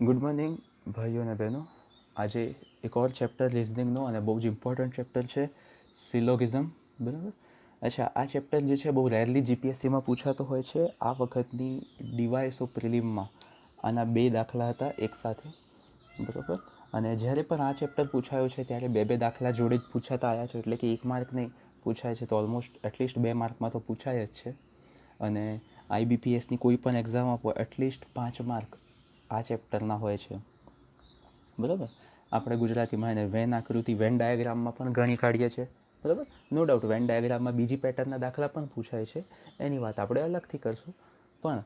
Good morning ભાઈઓ અને બહેનો. આજે એક ઓર ચેપ્ટર રિઝનિંગનો અને બહુ જ ઇમ્પોર્ટન્ટ ચેપ્ટર છે સિલોગિઝમ. બરાબર. અચ્છા, આ ચેપ્ટર જે છે બહુ રેરલી જીપીએસસીમાં પૂછાતો હોય છે. આ વખતની ડીવાયએસઓ પ્રિલિમમાં આના 2 દાખલા હતા એકસાથે. બરાબર. અને જ્યારે પણ આ ચેપ્ટર પૂછાયો છે ત્યારે બે દાખલા જોડે જ પૂછાતા આવ્યા છે, એટલે કે 1 માર્ક નહીં પૂછાય છે તો ઓલમોસ્ટ એટલીસ્ટ 2 માર્કમાં તો પૂછાય જ છે. અને આઈબીપીએસની કોઈ પણ એક્ઝામ આપો એટલીસ્ટ 5 માર્ક આ ચેપ્ટરના હોય છે. બરાબર. આપણે ગુજરાતીમાં એને વેન આકૃતિ, વેન ડાયાગ્રામમાં પણ ઘણી કાઢીએ છીએ. બરાબર. નો ડાઉટ વેન ડાયાગ્રામમાં બીજી પેટર્નના દાખલા પણ પૂછાય છે, એની વાત આપણે અલગથી કરશું. પણ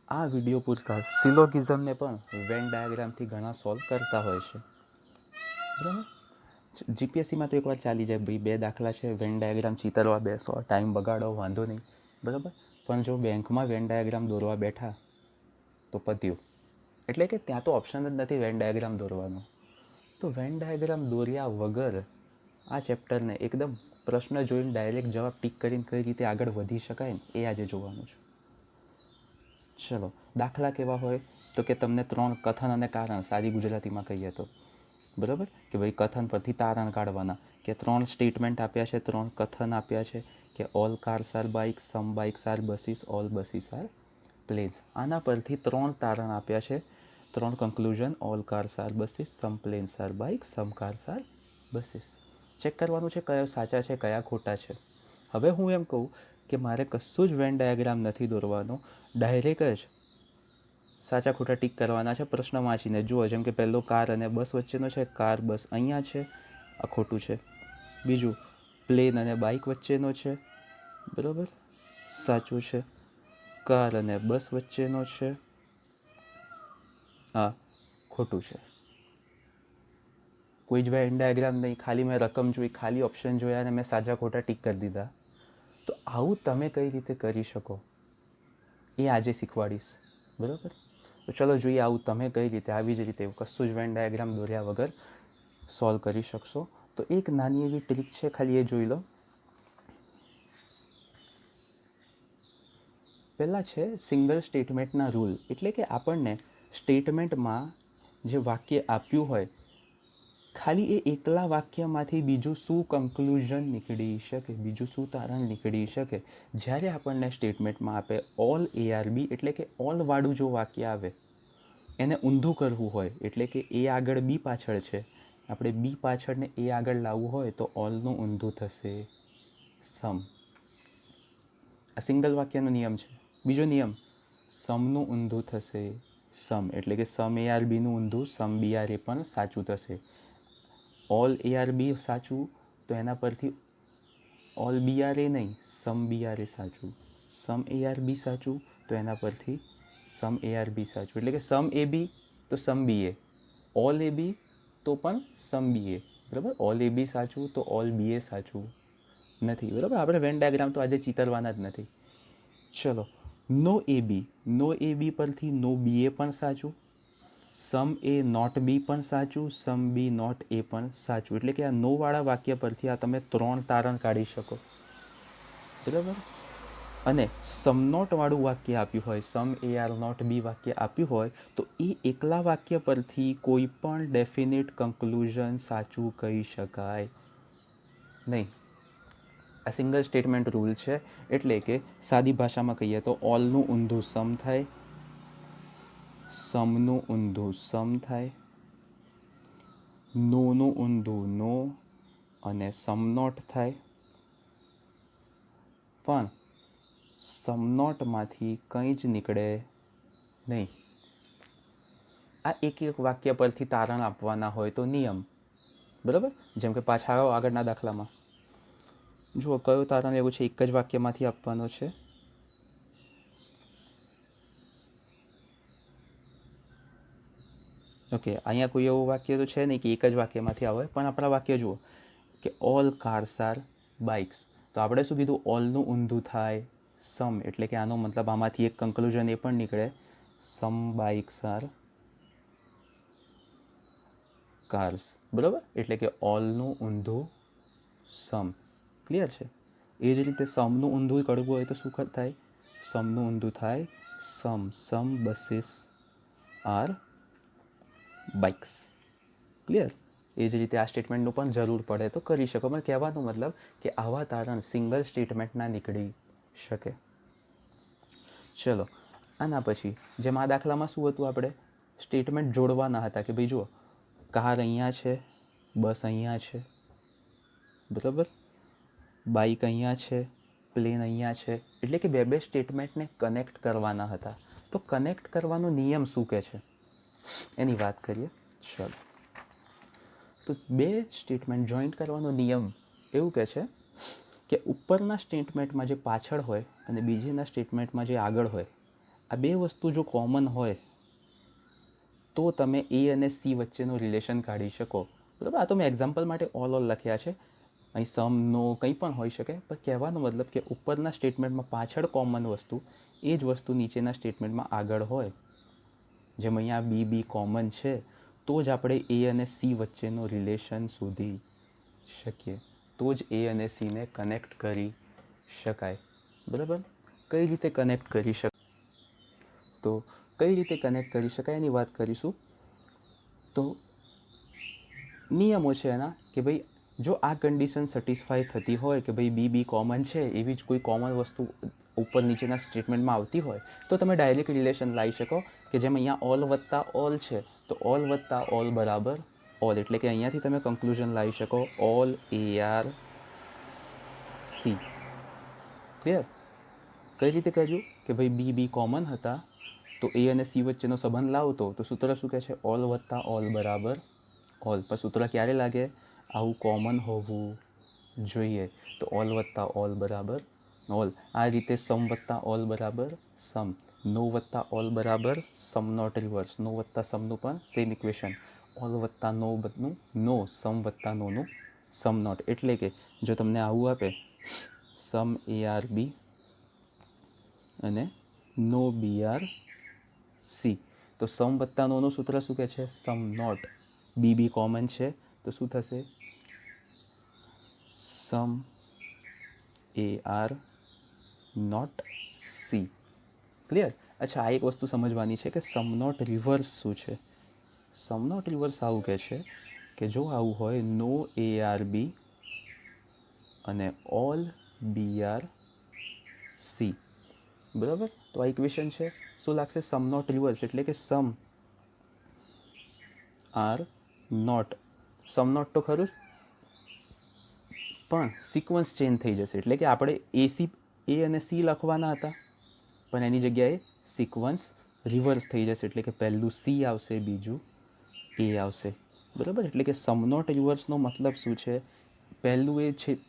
આ વિડીયો પૂછતા સિલોગિઝમને પણ વેન ડાયાગ્રામથી ઘણા સોલ્વ કરતા હોય છે. બરાબર. જીપીએસસીમાં તો એકવાર ચાલી જાય, ભાઈ 2 દાખલા છે, વેન ડાયાગ્રામ ચિતરવા બેસો, ટાઈમ બગાડો, વાંધો નહીં. બરાબર. પણ જો બેંકમાં વેન ડાયાગ્રામ દોરવા બેઠા તો પત્યું. એટલે કે ત્યાં તો ઓપ્શન જ નથી વેન ડાયાગ્રામ દોરવાનો. તો વેન ડાયાગ્રામ દોર્યા વગર આ ચેપ્ટરને એકદમ પ્રશ્ન જોઈને ડાયરેક્ટ જવાબ ટીક કરીને કઈ રીતે આગળ વધી શકાય ને એ આજે જોવાનું છે. ચલો, દાખલા કેવા હોય તો કે તમને 3 કથન અને કારણ, સાદી ગુજરાતીમાં કહીએ તો. બરાબર. કે ભાઈ કથન પરથી તારણ કાઢવાના, કે 3 સ્ટેટમેન્ટ આપ્યા છે, 3 કથન આપ્યા છે કે all cars are bikes, some bikes are buses, all buses are planes. આના પરથી 3 તારણ આપ્યા છે, 3 conclusion: all cars are buses, some planes are bike, some cars are buses. Check કરવાનું છે કયા સાચા છે કયા ખોટા છે. હવે હું એમ કહું કે મારે કશું જ વેન ડાયાગ્રામ નથી દોરવાનો, ડાયરેક્ટ જ સાચા ખોટા ટીક કરવાના છે પ્રશ્ન વાંચીને. જુઓ, જેમ કે પહેલો કાર અને બસ વચ્ચેનો છે, કાર બસ અહીંયા છે, આ ખોટું છે. બીજું પ્લેન અને બાઇક વચ્ચેનો છે, બરાબર, સાચું છે. કાર અને બસ વચ્ચેનો છે, આ ખોટું છે. કોઈ જ વેન ડાયાગ્રામ નહીં, ખાલી મેં રકમ જોઈ, ખાલી ઓપ્શન જોયા અને મેં સાચા ખોટા ટીક કરી દીધા. તો આવું તમે કઈ રીતે કરી શકો એ આજે શીખવાડીશ. બરાબર. તો ચલો જોઈએ આવું તમે કઈ રીતે, આવી જ રીતે કશું જ વેન ડાયાગ્રામ દોર્યા વગર સોલ્વ કરી શકશો. તો એક નાની એવી ટ્રીક છે, ખાલી એ જોઈ લો. પહેલાં છે સિંગલ સ્ટેટમેન્ટના રૂલ. એટલે કે આપણને સ્ટેટમેન્ટમાં જે વાક્ય આપ્યું હોય, ખાલી એ એકલા વાક્યમાંથી બીજું શું કન્ક્લુઝન નીકળી શકે, બીજું શું તારણ નીકળી શકે. જ્યારે આપણને સ્ટેટમેન્ટમાં આપે ઓલ ARB, એટલે કે ઓલવાળું જો વાક્ય આવે એને ઊંધું કરવું હોય, એટલે કે એ આગળ બી પાછળ છે, આપણે બી પાછળને એ આગળ લાવવું હોય તો ઓલનું ઊંધું થશે સમ. આ સિંગલ વાક્યનો નિયમ છે. બીજો નિયમ, સમનું ઊંધું થશે સમ, એટલે કે સમ ARBનું ઊંધું સમ BRA પણ સાચું થશે. ઓલ ARB સાચું તો એના પરથી ઓલ BRA નહીં, સમ BRA સાચું. સમ ARB સાચું તો એના પરથી સમ ARB સાચું. એટલે કે સમ AB તો સમ BA, ઓલ AB તો પણ સમ BA. બરાબર. ઓલ AB સાચું તો ઓલ BA સાચું નથી. બરાબર. આપણે વેન ડાયાગ્રામ તો આજે ચિતરવાના જ નથી. ચલો, નો AB, નો AB પરથી નો BA પણ સાચું, સમ A નોટ બી પણ સાચું, સમ બી નોટ એ પણ સાચું. એટલે કે આ નો વાળા વાક્ય પરથી આ તમે 3 તારણ કાઢી શકો. બરાબર. અને સમ નોટ વાળું વાક્ય આપ્યું હોય, સમ AR નોટ બી વાક્ય આપ્યું હોય તો એ એકલા વાક્ય પરથી કોઈ પણ ડેફિનેટ કન્ક્લુઝન સાચું કહી શકાય નહીં. આ સિંગલ સ્ટેટમેન્ટ રૂલ છે. એટલે કે સાદી ભાષામાં કહીએ તો ઓલનું ઊંધું સમ થાય, સમનું ઊંધું સમ થાય, નોનું ઊંધું નો અને સમ નોટ થાય. પણ સમનોટમાંથી કંઈ જ નીકળે નહીં. આ એક એક વાક્ય પરથી તારણ આપવાના હોય તો નિયમ. બરાબર. જેમ કે પાછા આવો આગળના દાખલામાં, જુઓ કયો તારણ એવું છે, એક જ વાક્યમાંથી આપવાનો છે. ઓકે, અહીંયા કોઈ એવું વાક્ય તો છે નહીં કે એક જ વાક્યમાંથી આવે, પણ આપણા વાક્ય જુઓ કે ઓલ કાર્સ આર બાઇક્સ. તો આપણે શું કીધું, ઓલનું ઊંધું થાય સમ, એટલે કે આનો મતલબ આમાંથી એક કન્ક્લુઝન એ પણ નીકળે, સમ બાઇક્સ આર કાર્સ. બરાબર. એટલે કે ઓલનું ઊંધું સમ. ક્લિયર છે. એ જ રીતે સમનું ઊંધું કરવું હોય તો શું થાય, સમનું ઊંધું થાય સમ, સમ બસીસ આર બાઇક્સ. ક્લિયર? એ જ રીતે આ સ્ટેટમેન્ટનું પણ જરૂર પડે તો કરી શકો, પણ કહેવાનો મતલબ કે આવા તારણ સિંગલ સ્ટેટમેન્ટના નીકળી શકે. ચલો, આના પછી જેમ આ દાખલામાં શું હતું, આપણે સ્ટેટમેન્ટ જોડવાના હતા કે ભાઈ જુઓ, કાર અહીંયા છે, બસ અહીંયા છે, બરાબર, બાઇક અહીંયા છે, પ્લેન અહીંયા છે, એટલે કે બે બે સ્ટેટમેન્ટને કનેક્ટ કરવાના હતા. તો કનેક્ટ કરવાનો નિયમ શું કહે છે એની વાત કરીએ. ચલો, તો બે સ્ટેટમેન્ટ જોઈન્ટ કરવાનો નિયમ એવું કહે છે કે ઉપરના સ્ટેટમેન્ટમાં જે પાછળ હોય અને બીજીના સ્ટેટમેન્ટમાં જે આગળ હોય, આ બે વસ્તુ જો કોમન હોય તો તમે એ અને સી વચ્ચેનું રિલેશન કાઢી શકો. બરાબર, આ તો મેં એક્ઝામ્પલ માટે ઓલ લખ્યા છે, અહીં સમ નો કંઈ પણ હોઈ શકે, પણ કહેવાનો મતલબ કે ઉપરના સ્ટેટમેન્ટમાં પાછળ કોમન વસ્તુ એ જ વસ્તુ નીચેના સ્ટેટમેન્ટમાં આગળ હોય. જેમ અહીંયા બી બી કોમન છે તો જ આપણે એ અને સી વચ્ચેનો રિલેશન શોધી શકીએ, તો જ એ અને સીને કનેક્ટ કરી શકાય. બરાબર, કઈ રીતે કનેક્ટ કરી શકાય? તો કઈ રીતે કનેક્ટ કરી શકાય એની વાત કરીશું. તો નિયમો છે એના કે ભાઈ જો આ કન્ડિશન સેટિસ્ફાઈ થતી હોય કે ભાઈ બી બી કોમન છે, એવી જ કોઈ કોમન વસ્તુ ઉપર નીચેના સ્ટેટમેન્ટમાં આવતી હોય તો તમે ડાયરેક્ટ રિલેશન લાવી શકો કે જેમ અહીંયા ઓલ વત્તા ઓલ છે તો ઓલ વત્તા ઓલ બરાબર ઓલ, એટલે કે અહીંયાથી તમે કન્ક્લુઝન લાવી શકો all A are C. Clear? કઈ રીતે કર્યું કે ભાઈ બી બી કોમન હતા તો એ અને સી વચ્ચેનો સંબંધ લાવતો તો સૂત્ર શું કહે છે? ઓલ વત્તા ઓલ બરાબર ઓલ. પણ સૂત્ર ક્યારે લાગે? આવું કોમન હોવું જોઈએ. તો ઓલ વત્તા ઓલ બરાબર ઓલ. આ રીતે સમ વત્તા ઓલ બરાબર સમ, નો વત્તા ઓલ બરાબર સમ નોટ રિવર્સ, નો વત્તા સમનું પણ સેમ ઇક્વેશન, ઓલ વત્તા નો બદનું નો, સમ વત્તા નોનું સમ નોટ. એટલે કે જો તમને આવું આપે સમ એ આર બી અને નો બી આર સી, તો સમ વત્તા નોનું સૂત્ર શું કહે છે? સમ નોટ. બી બી કોમન છે તો શું થશે? Some A are not C. Clear? અચ્છા, આ એક વસ્તુ સમજવાની છે કે સમ નોટ રિવર્સ શું છે. સમ નોટ રિવર્સ આવું કહે છે કે જો આવું હોય નો એ આર બી અને ઓલ બી આર સી, બરાબર, તો આ ઇક્વેશન છે. શું લાગશે? સમ નોટ રિવર્સ એટલે કે સમ આર નોટ, સમ નોટ તો ખરું જ, પણ સિક્વન્સ ચેન્જ થઈ જશે. એટલે કે આપણે એ અને સી લખવાના હતા પણ એની જગ્યાએ સિક્વન્સ રિવર્સ થઈ જશે. એટલે કે પહેલું સી આવશે, બીજું એ આવશે. બરાબર, એટલે કે સમ નોટ રિવર્સનો મતલબ શું છે? પહેલું એ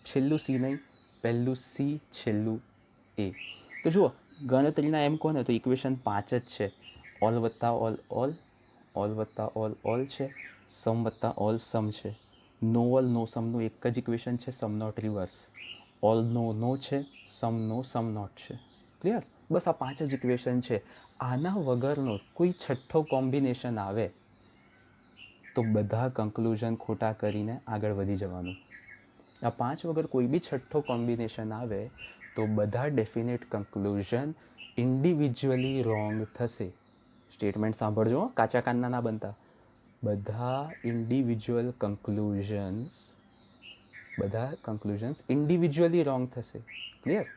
છેલ્લું સી નહીં, પહેલું સી છેલ્લું એ. તો જુઓ, ગણતરીના એમ કોને તો ઇક્વેશન 5 જ છે. ઓલ વત્તા ઓલ ઓલ, ઓલ વત્તા ઓલ ઓલ છે, સમ વત્તા ઓલ સમ છે. નો ઓલ નો સમનું એક જ ઇક્વેશન છે, સમ નોટ રિવર્સ. ઓલ નો નો છે, સમ નો સમ નોટ છે. ક્લિયર? બસ આ 5 જ ઇક્વેશન છે. આના વગરનો કોઈ છઠ્ઠો કોમ્બિનેશન આવે તો બધા કન્ક્લુઝન ખોટા કરીને આગળ વધી જવાનું. આ 5 વગર કોઈ બી છઠ્ઠો કોમ્બિનેશન આવે તો બધા ડેફિનેટ કન્ક્લુઝન ઇન્ડિવિજ્યુઅલી રોંગ થશે. સ્ટેટમેન્ટ સાંભળજો, કાચા કાનના ના બનતા. બધા કન્ક્લુઝન્સ ઇન્ડિવિજ્યુઅલી રોંગ થશે. ક્લિયર?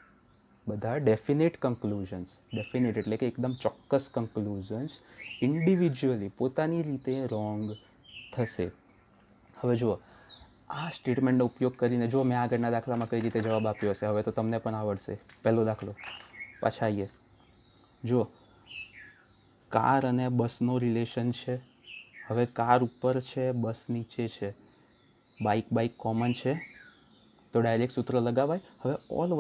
બધા ડેફિનેટ કન્ક્લુઝન્સ, ડેફિનેટ એટલે કે એકદમ ચોક્કસ કન્ક્લુઝન્સ ઇન્ડિવિજ્યુઅલી પોતાની રીતે રોંગ થશે. હવે જુઓ, આ સ્ટેટમેન્ટનો ઉપયોગ કરીને જો મેં આગળના દાખલામાં કઈ રીતે જવાબ આપ્યો હશે, હવે તો તમને પણ આવડશે. પહેલો દાખલો, પાછા આવીએ. જુઓ, કાર અને બસનો રિલેશન છે. હવે કાર ઉપર છે, બસ નીચે છે, બાઇક કોમન છે તો ડાયરેક્ટ સૂત્ર લગાવાય. હવે ઓલ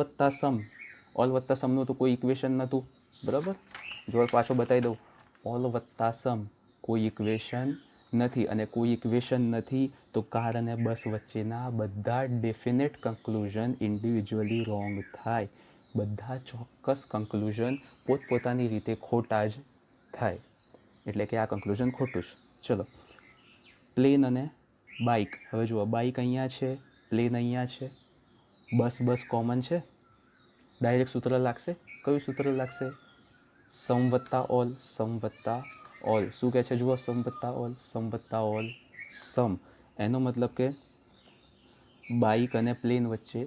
વત્તા સમનું તો કોઈ ઇક્વેશન નહોતું, બરાબર. જો પાછો બતાવી દઉં, ઓલ વત્તા સમ કોઈ ઇક્વેશન નથી, અને કોઈ ઇક્વેશન નથી તો કાર અને બસ વચ્ચેના બધા ડેફિનેટ કન્ક્લુઝન ઇન્ડિવિજ્યુઅલી રોંગ થાય. બધા ચોક્કસ કન્ક્લુઝન પોતપોતાની રીતે ખોટા જ થાય. એટલે કે આ કન્ક્લુઝન ખોટું છે. ચલો, પ્લેન અને બાઇક. હવે જુઓ, બાઇક અહીંયા છે, પ્લેન અહીંયા છે, બસ કોમન છે, ડાયરેક્ટ સૂત્ર લાગશે. કયું સૂત્ર લાગશે? સમ વત્તા ઓલ ઓલ શું કહે છે જુઓ, સમ વત્તા ઓલ, સમ વત્તા ઓલ, સમ એનો મતલબ કે બાઇક અને પ્લેન વચ્ચે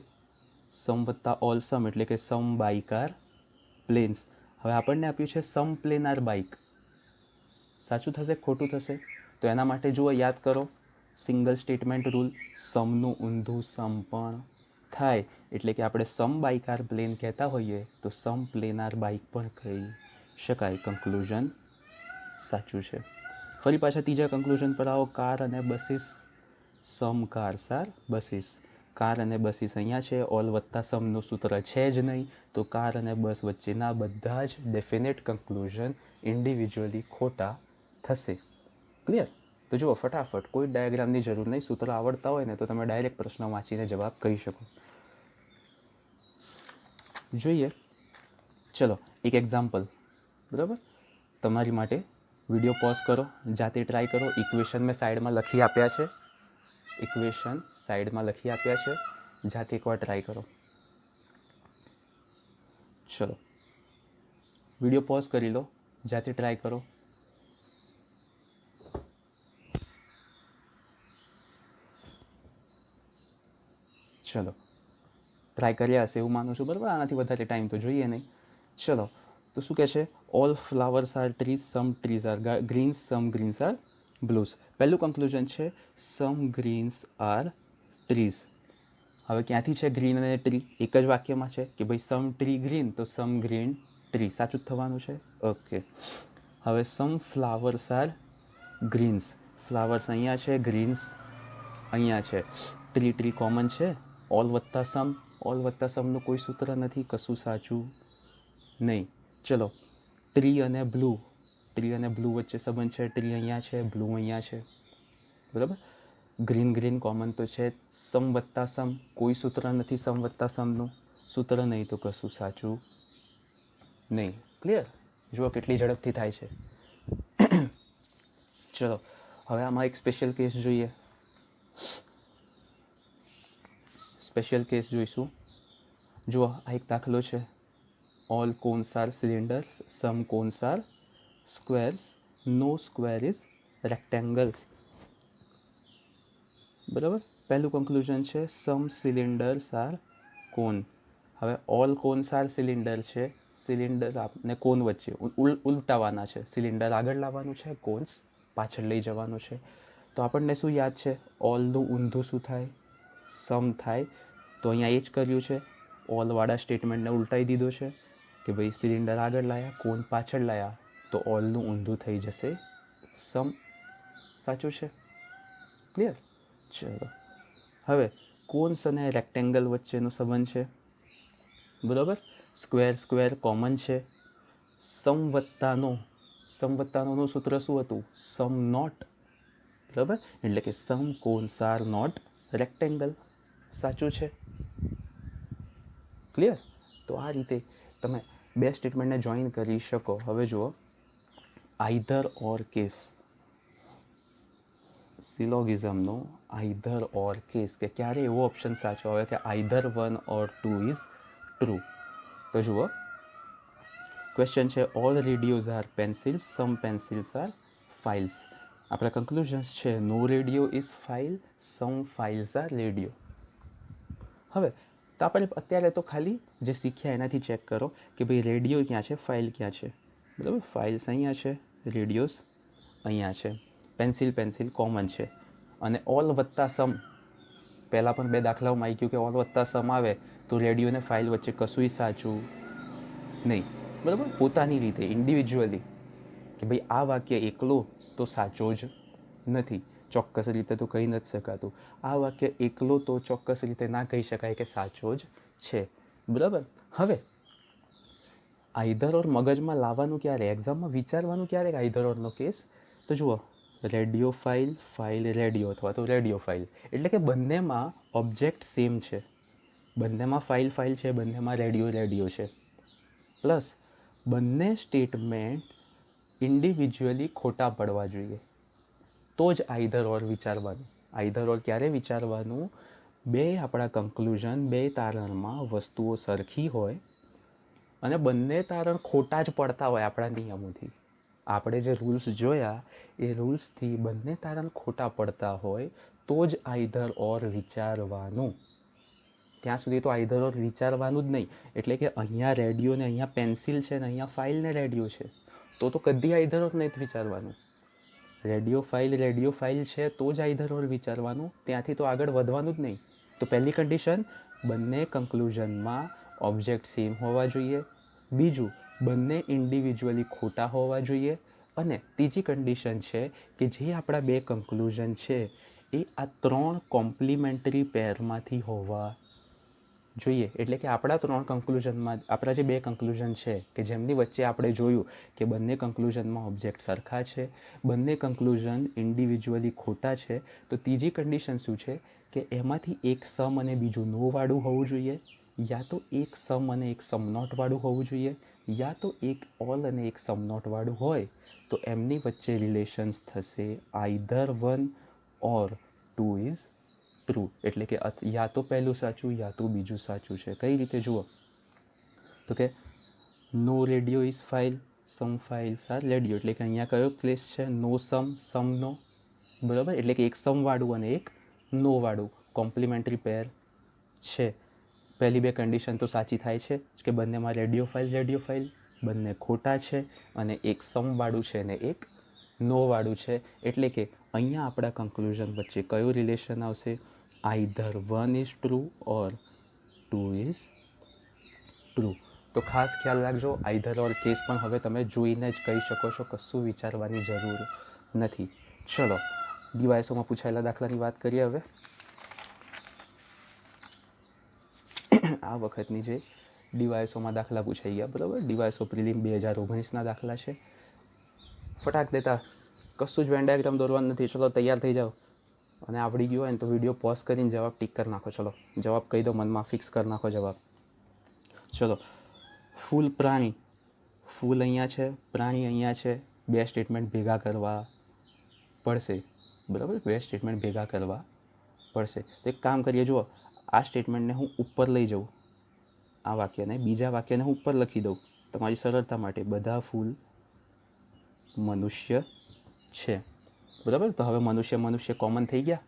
સમ વત્તા ઓલ સમ એટલે કે સમ બાઇક આર પ્લેન્સ. હવે આપણને આપ્યું છે સમ પ્લેન આર બાઇક, સાચું થશે ખોટું થશે? તો એના માટે જુઓ યાદ કરો સિંગલ સ્ટેટમેન્ટ રૂલ, સમનું ઊંધું સમ પણ થાય, એટલે કે આપણે સમ બાઇક આર પ્લેન કહેતા હોઈએ તો સમ પ્લેન આર બાઇક પણ કહી શકાય. કન્ક્લુઝન સાચું છે. ફરી પાછા ત્રીજા કન્ક્લુઝન પર આવો, કાર અને buses, sum cars are buses. Car અને બસીસ અહીંયા છે, ઓલ વત્તા સમનું સૂત્ર છે જ નહીં, તો કાર અને બસ વચ્ચેના બધા જ ડેફિનેટ કન્ક્લુઝન ઇન્ડિવિજ્યુઅલી ખોટા થશે. ક્લિયર? તો જુઓ ફટાફટ, કોઈ ડાયાગ્રામની જરૂર નહીં, સૂત્ર આવડતા હોય ને તો તમે ડાયરેક્ટ પ્રશ્ન વાંચીને જવાબ કહી શકો. જોઈએ ચલો એક એક્ઝામ્પલ, બરાબર? તમારી માટે વિડીયો પોઝ કરો, જાતે ટ્રાય કરો. ઇક્વેશન મેં સાઈડમાં લખી આપ્યા છે, ઇક્વેશન સાઈડમાં લખી આપ્યા છે, જાતે એકવાર ટ્રાય કરો. ચલો વિડીયો પોઝ કરી લો, જાતે ટ્રાય કરો. ચલો ટ્રાય કર્યા હશે એવું માનું છું, બરાબર? આનાથી વધારે ટાઈમ તો જોઈએ નહીં. ચલો તો શું કહે છે, all flowers are trees, some trees are greens, some greens are blues. પહેલું કન્ક્લુઝન છે સમ ગ્રીન્સ આર ટ્રીઝ. હવે ક્યાંથી છે ગ્રીન અને ટ્રી? એક જ વાક્યમાં છે કે ભાઈ સમ ટ્રી ગ્રીન તો સમ ગ્રીન ટ્રી, સાચું જ થવાનું છે. ઓકે, હવે સમ ફ્લાવર્સ આર ગ્રીન્સ, ફ્લાવર્સ અહીંયા છે, ગ્રીન્સ અહીંયા છે. ટ્રી ટ્રી કોમન છે, ઓલ વત્તા સમ, ઓલ વત્તા સમનું કોઈ સૂત્ર નથી, કશું સાચું નહીં. ચલો ટ્રી અને બ્લુ, ટ્રી અને બ્લુ વચ્ચે સંબંધ છે, ટ્રી અહીંયા છે, બ્લુ અહીંયા છે, બરાબર? ગ્રીન ગ્રીન કોમન તો છે, સમ વત્તા સમ કોઈ સૂત્ર નથી, સમ વત્તા સમનું સૂત્ર નહીં તો કશું સાચું નહીં. ક્લિયર? જુઓ કેટલી ઝડપથી થાય છે. ચલો હવે આમાં એક સ્પેશિયલ કેસ જોઈએ, સ્પેશિયલ કેસ જોઈશું. જુઓ આ એક દાખલો છે, all cones are cylinders, some cones are squares, no square is rectangle. બરાબર? પહેલું કન્ક્લુઝન છે સમ સિલિન્ડર્સ આર કોન. હવે ઓલ કોન્સ આર સિલિન્ડર છે, સિલિન્ડર ને કોન વચ્ચે ઉલટાવાના છે, સિલિન્ડર આગળ લાવવાનું છે, કોન્સ પાછળ લઈ જવાનું છે. તો આપણને શું યાદ છે, ઓલનું ઊંધું શું થાય? સમ થાય. તો અહીંયા એ જ કર્યું છે, ઓલવાળા સ્ટેટમેન્ટને ઉલટાવી દીધો છે કે ભાઈ સિલિન્ડર આગળ લાયા, કોન પાછળ લાયા, તો ઓલનું ઊંધું થઈ જશે સમ. સાચું છે? ક્લિયર? ચલો હવે કોન્સ અને રેક્ટેંગલ વચ્ચેનો સંબંધ છે, બરાબર? સ્ક્વેર સ્ક્વેર કોમન છે, સમવત્તાનું સૂત્ર શું હતું? સમ નોટ, બરાબર? એટલે કે સમ કોન્સ આર નોટ રેક્ટેંગલ. સાચું છે? ક્લિયર? તો આ રીતે તમે બે સ્ટેટમેન્ટને જોઈન કરી શકો. હવે જુઓ આઈધર ઓર કેસ, સિલોગિઝમનો આઈધર ઓર કેસ, કે ક્યારે એવો ઓપ્શન સાચો આવે કે આઈધર 1 ઓર 2 ઇઝ ટ્રુ. તો જુઓ ક્વેશ્ચન છે all radios are pencils, some pencils are files. આપણા કન્ક્લુઝન્સ છે no radio is file, some files are radio. હવે તો આપણે અત્યારે તો ખાલી જે શીખ્યા એનાથી ચેક કરો કે ભાઈ રેડિયો ક્યાં છે, ફાઇલ ક્યાં છે, બરાબર? ફાઇલ્સ અહીંયા છે, રેડિયોઝ અહીંયા છે, પેન્સિલ પેન્સિલ કોમન છે, અને ઓલ વત્તા સમ પહેલાં પણ બે દાખલાઓમાં આવી ગયું કે ઓલ વત્તા સમ આવે તો રેડિયો અને ફાઇલ વચ્ચે કશુંય સાચું નહીં, બરાબર? પોતાની રીતે ઇન્ડિવિજ્યુઅલી કે ભાઈ આ વાક્ય એકલો તો સાચો જ નથી, ચોક્કસ રીતે તો કહી નથી શકાતું. આ વાક્ય એકલો તો ચોક્કસ રીતે ના કહી શકાય કે સાચો જ છે, બરાબર? હવે આઈધર ઓર મગજમાં લાવવાનું ક્યારે, એક્ઝામમાં વિચારવાનું ક્યારે આઈધર ઓરનો કેસ? તો જુઓ રેડિયો ફાઇલ, ફાઇલ રેડિયો અથવા તો રેડિયો ફાઇલ, એટલે કે બંનેમાં ઓબ્જેક્ટ સેમ છે, બંનેમાં ફાઇલ ફાઇલ છે, બંનેમાં રેડિયો રેડિયો છે, પ્લસ બંને સ્ટેટમેન્ટ ઇન્ડિવિજ્યુઅલી ખોટા પડવા જોઈએ, તો જ આઈધર ઓર વિચારવાનું. આઈધર ઓર ક્યારે વિચારવાનું? બે આપણા કન્ક્લુઝન, બે તારણમાં વસ્તુઓ સરખી હોય અને બંને તારણ ખોટા જ પડતા હોય આપણા નિયમોથી, આપણે જે રૂલ્સ જોયા એ રૂલ્સથી બંને તારણ ખોટા પડતા હોય તો જ આઈધર ઓર વિચારવાનું. ત્યાં સુધી તો આઈધર ઓર વિચારવાનું જ નહીં. એટલે કે અહીંયા રેડિયો ને અહીંયા પેન્સિલ છે ને અહીંયા ફાઇલ ને રેડિયો છે, તો કદી આઈધર ઓર નહીં વિચારવાનું. રેડિયો ફાઇલ છે તો જ આઈધર ઓર વિચારવાનું, ત્યાંથી તો આગળ વધવાનું જ નહીં. તો પહેલી કન્ડિશન, બંને કન્ક્લુઝનમાં ઓબ્જેક્ટ સેમ હોવા જોઈએ. બીજું, બંને ઇન્ડિવિજ્યુઅલી ખોટા હોવા જોઈએ. અને ત્રીજી કન્ડિશન છે કે જે આપણા બે કન્ક્લુઝન છે એ આ 3 કોમ્પ્લિમેન્ટરી પેરમાંથી હોવા જોઈએ. એટલે કે આપણા જે બે કન્ક્લુઝન છે કે જેમની વચ્ચે આપણે જોયું કે બંને કન્ક્લુઝનમાં ઓબ્જેક્ટ સરખા છે, બંને કન્ક્લુઝન ઇન્ડિવિજ્યુઅલી ખોટા છે, તો ત્રીજી કન્ડિશન શું છે કે એમાંથી એક સમ અને બીજું નો વાળું હોવું જોઈએ, યા તો એક સમ અને એક સમ નોટ વાળું હોવું જોઈએ, યા તો એક ઓલ અને એક સમ નોટ વાળું હોય તો એમની વચ્ચે રિલેશન્સ થશે આઈધર 1 ઓર 2 ઇઝ ટ્રુ. એટલે કે યા તો પહેલું સાચું યા તો બીજું સાચું છે. કઈ રીતે જુઓ તો કે no radio is file, some files are radio. એટલે કે અહીંયા કયો પ્લેસ છે? નો સમ નો, બરાબર. એટલે કે એક સમ વાળું અને એક નો વાળું કોમ્પ્લિમેન્ટરી પેર છે. પહેલી બે કન્ડિશન તો સાચી થાય છે કે બંનેમાં રેડિયો ફાઇલ બંને ખોટા છે અને એક સમ વાળું છે ને એક નો વાળું છે. એટલે કે અહીંયા આપણા કન્ક્લુઝન વચ્ચે કયું રિલેશન આવશે? Either 1 is true or 2 is true. તો ખાસ ખ્યાલ રાખજો, આઈધર ઓર કેસ પણ હવે તમે જોઈને જ કહી શકો છો, કશું વિચારવાની જરૂર નથી. ચલો ડિવાઇસોમાં પૂછાયેલા દાખલાની વાત કરીએ હવે. આ વખતની જે ડિવાઇસોમાં દાખલા પૂછાઈ ગયા, બરાબર. ડિવાઇસો પ્રિલિમ 2019ના દાખલા છે. ફટાક દેતા, કશું જ વેન ડાયાગ્રામ દોરવાનું નથી. ચલો તૈયાર થઈ જાઓ. અને આવડી ગયો હોય ને તો વિડીયો પોઝ કરીને જવાબ ટીક કરી નાખો. ચલો જવાબ કહી દો, મનમાં ફિક્સ કરી નાખો જવાબ. ચલો, ફૂલ પ્રાણી, ફૂલ અહીંયા છે, પ્રાણી અહીંયા છે. બે સ્ટેટમેન્ટ ભેગા કરવા પડશે, બરાબર. બે સ્ટેટમેન્ટ ભેગા કરવા પડશે. તો એક કામ કરીએ, જુઓ આ સ્ટેટમેન્ટને હું ઉપર લઈ જાઉં, આ વાક્યને, બીજા વાક્યને હું ઉપર લખી દઉં તમારી સરળતા માટે. બધા ફૂલ મનુષ્ય છે, બરાબર. તો હવે મનુષ્ય કોમન થઈ ગયા.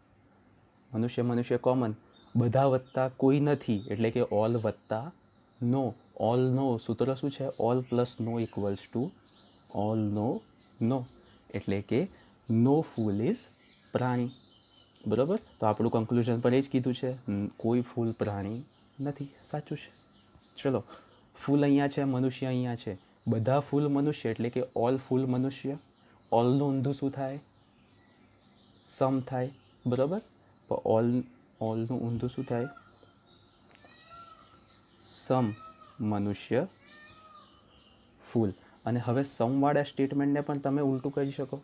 મનુષ્ય કોમન. બધા વત્તા કોઈ નથી એટલે કે ઓલ વત્તા નો. ઓલ નો સૂત્ર શું છે? All plus no equals to all no. એટલે કે નો ફૂલ ઇઝ પ્રાણી, બરાબર. તો આપણું કન્ક્લુઝન પર એ જ કીધું છે, કોઈ ફૂલ પ્રાણી નથી. સાચું છે. ચલો, ફૂલ અહીંયા છે, મનુષ્ય અહીંયા છે. બધા ફૂલ મનુષ્ય એટલે કે ઓલ ફૂલ મનુષ્ય. ઓલનું ઊંધું શું થાય? સમ થાય, બરાબર. તો ઓલનું ઊંધું શું થાય? સમ મનુષ્ય ફૂલ. અને હવે સમવાળા સ્ટેટમેન્ટને પણ તમે ઉલટું કરી શકો.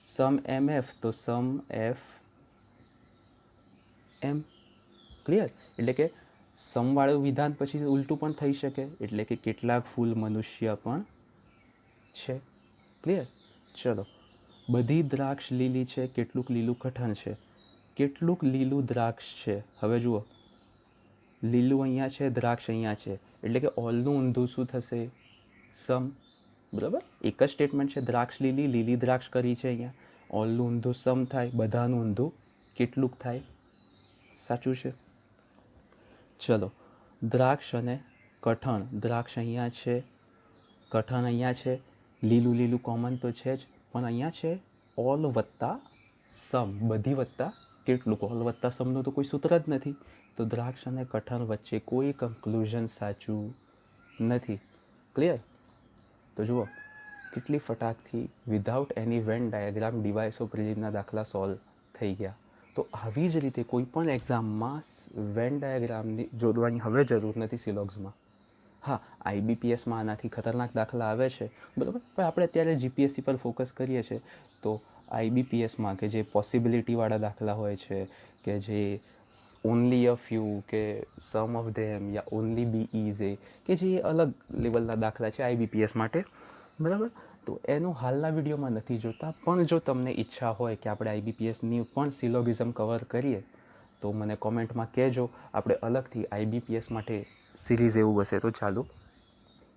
સમ એમ એફ તો સમ એફ એમ. ક્લિયર? એટલે કે સમવાળું વિધાન પછી ઉલટું પણ થઈ શકે. એટલે કે કેટલાક ફૂલ મનુષ્ય પણ છે. ક્લિયર? ચલો, બધી દ્રાક્ષ લીલી છે, કેટલુંક લીલું કઠણ છે. કેટલુંક લીલું દ્રાક્ષ છે. હવે જુઓ, લીલું અહીંયા છે, દ્રાક્ષ અહીંયા છે. એટલે કે ઓલનું ઊંધું શું થશે? સમ, બરાબર. એક જ સ્ટેટમેન્ટ છે, દ્રાક્ષ લીલી, લીલી દ્રાક્ષ કરી છે અહીંયા. ઓલનું ઊંધું સમ થાય, બધાનું ઊંધું કેટલુંક થાય. સાચું છે. ચલો, દ્રાક્ષ અને કઠણ. દ્રાક્ષ અહીંયા છે, કઠણ અહીંયા છે. લીલું કોમન તો છે જ, પણ અહીંયા છે ઓલ વત્તા સમ, બધી વત્તા કેટલુંક. ઓલ વત્તા સમનું તો કોઈ સૂત્ર જ નથી. તો દ્રાક્ષ અને કઠણ વચ્ચે કોઈ કન્ક્લુઝન સાચું નથી. ક્લિયર? તો જુઓ કેટલી ફટાકથી વિધાઉટ એની વેન ડાયાગ્રામ ડિવાઇસો પ્રિલિમના દાખલા સોલ્વ થઈ ગયા. તો આવી જ રીતે કોઈ પણ એક્ઝામમાં વેન ડાયાગ્રામની જોડવાની હવે જરૂર નથી સિલોગ્સમાં. હા, IBPSમાં આનાથી ખતરનાક દાખલા આવે છે, બરાબર. પણ આપણે અત્યારે GPSC પર ફોકસ કરીએ છીએ. તો IBPSમાં કે જે પોસિબિલિટીવાળા દાખલા હોય છે, કે જે ઓનલી અ ફ્યુ, કે સમ ઓફ ધેમ, યા ઓનલી બી ઇઝ એ, કે જે અલગ લેવલના દાખલા છે IBPS માટે, બરાબર. તો એનું હાલના વિડીયોમાં નથી જોતા. પણ જો તમને ઈચ્છા હોય કે આપણે IBPSની પણ સિલોગિઝમ કવર કરીએ તો મને કોમેન્ટમાં કહેજો. આપણે અલગથી IBPS માટે સિરીઝ એવું હશે તો ચાલુ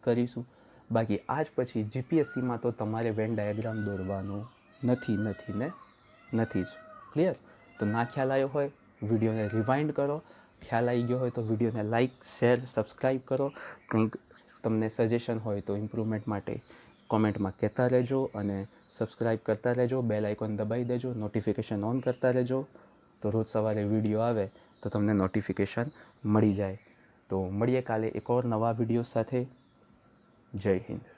કરીશું. બાકી આજ પછી જીપીએસસીમાં તો તમારે વેન ડાયાગ્રામ દોરવાનું નથી જ. ક્લિયર? તો ના ખ્યાલ આવ્યો હોય વિડીયોને રિવાઇન્ડ કરો, ખ્યાલ આવી ગયો હોય તો વિડીયોને લાઇક, શેર, સબસ્ક્રાઈબ કરો. કંઈક તમને સજેશન હોય તો ઇમ્પ્રુવમેન્ટ માટે કોમેન્ટમાં કહેતા રહેજો અને સબસ્ક્રાઈબ કરતા રહેજો, બેલ આઇકોન દબાવી દેજો, નોટિફિકેશન ઓન કરતા રહેજો. તો રોજ સવારે વિડીયો આવે તો તમને નોટિફિકેશન મળી જાય. તો મળીએ કાલે એક ઓર નવા વિડીયો સાથે. જય હિન્દ.